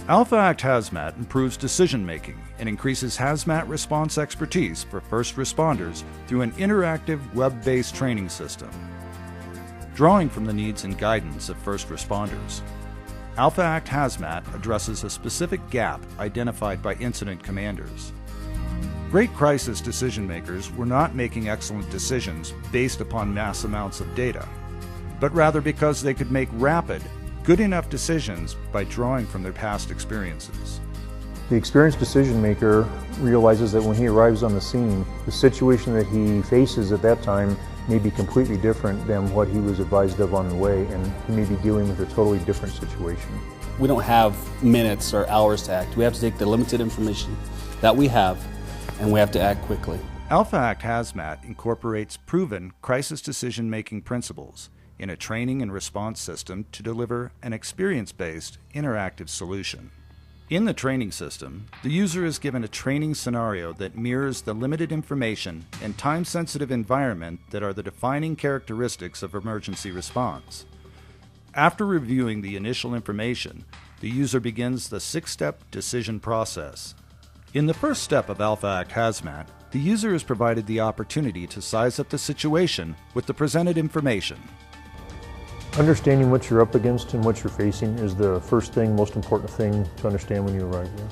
AlphaACT HAZMAT improves decision-making and increases hazmat response expertise for first responders through an interactive web-based training system. Drawing from the needs and guidance of first responders, AlphaACT HAZMAT addresses a specific gap identified by incident commanders. Great crisis decision-makers were not making excellent decisions based upon mass amounts of data, but rather because they could make rapid, good enough decisions by drawing from their past experiences. The experienced decision maker realizes that when he arrives on the scene, the situation that he faces at that time may be completely different than what he was advised of on the way, and he may be dealing with a totally different situation. We don't have minutes or hours to act. We have to take the limited information that we have, and we have to act quickly. AlphaACT HAZMAT incorporates proven crisis decision-making principles in a training and response system to deliver an experience-based, interactive solution. In the training system, the user is given a training scenario that mirrors the limited information and time-sensitive environment that are the defining characteristics of emergency response. After reviewing the initial information, the user begins the 6-step decision process. In the first step of AlphaACT HAZMAT, the user is provided the opportunity to size up the situation with the presented information. Understanding what you're up against and what you're facing is the first thing, most important thing to understand when you arrive here.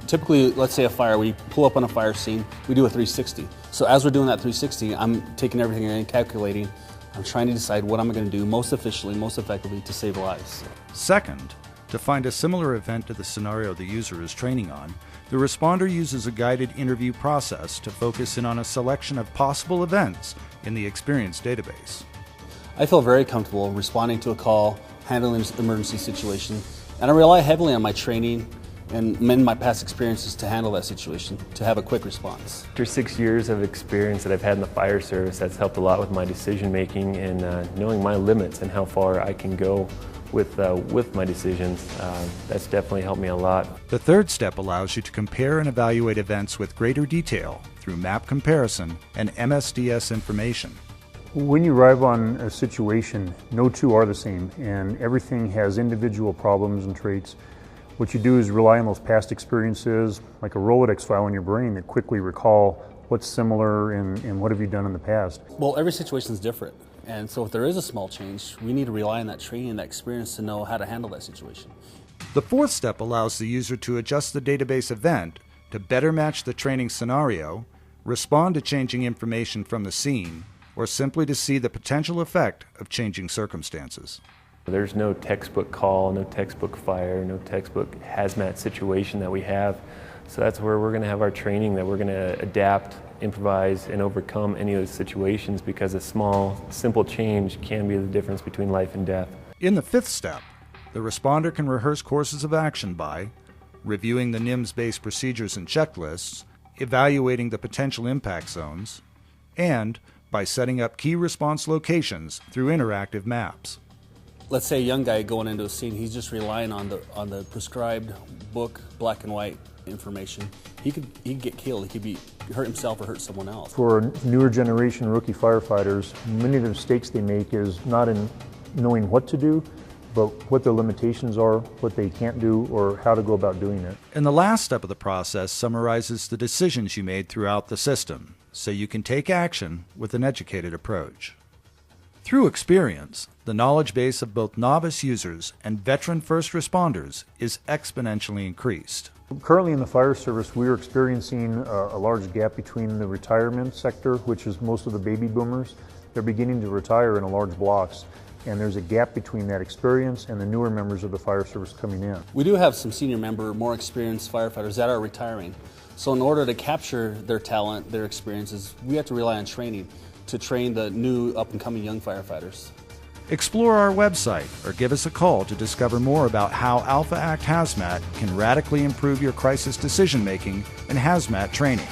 Typically, let's say a fire, we pull up on a fire scene, we do a 360. So as we're doing that 360, I'm taking everything in, calculating, I'm trying to decide what I'm going to do most efficiently, most effectively to save lives. Second, to find a similar event to the scenario the user is training on, the responder uses a guided interview process to focus in on a selection of possible events in the experience database. I feel very comfortable responding to a call, handling an emergency situation, and I rely heavily on my training and my past experiences to handle that situation, to have a quick response. After 6 years of experience that I've had in the fire service, that's helped a lot with my decision making and knowing my limits and how far I can go with my decisions. That's definitely helped me a lot. The third step allows you to compare and evaluate events with greater detail through map comparison and MSDS information. When you arrive on a situation, no two are the same, and everything has individual problems and traits. What you do is rely on those past experiences, like a Rolodex file in your brain that quickly recall what's similar and what have you done in the past. Well, every situation is different, and so if there is a small change, we need to rely on that training and that experience to know how to handle that situation. The fourth step allows the user to adjust the database event to better match the training scenario, respond to changing information from the scene, or simply to see the potential effect of changing circumstances. There's no textbook call, no textbook fire, no textbook hazmat situation that we have. So that's where we're going to have our training, that we're going to adapt, improvise, and overcome any of those situations, because a small, simple change can be the difference between life and death. In the fifth step, the responder can rehearse courses of action by reviewing the NIMS-based procedures and checklists, evaluating the potential impact zones, and by setting up key response locations through interactive maps. Let's say a young guy going into a scene, he's just relying on the prescribed book, black and white information. He could get killed. He could hurt himself or hurt someone else. For newer generation rookie firefighters, many of the mistakes they make is not in knowing what to do, but what their limitations are, what they can't do, or how to go about doing it. And the last step of the process summarizes the decisions you made throughout the system, so you can take action with an educated approach. Through experience, the knowledge base of both novice users and veteran first responders is exponentially increased. Currently in the fire service, we are experiencing a large gap between the retirement sector, which is most of the baby boomers. They're beginning to retire in large blocks, and there's a gap between that experience and the newer members of the fire service coming in. We do have some senior member, more experienced firefighters that are retiring. So in order to capture their talent, their experiences, we have to rely on training to train the new up-and-coming young firefighters. Explore our website or give us a call to discover more about how AlphaACT HAZMAT can radically improve your crisis decision-making and hazmat training.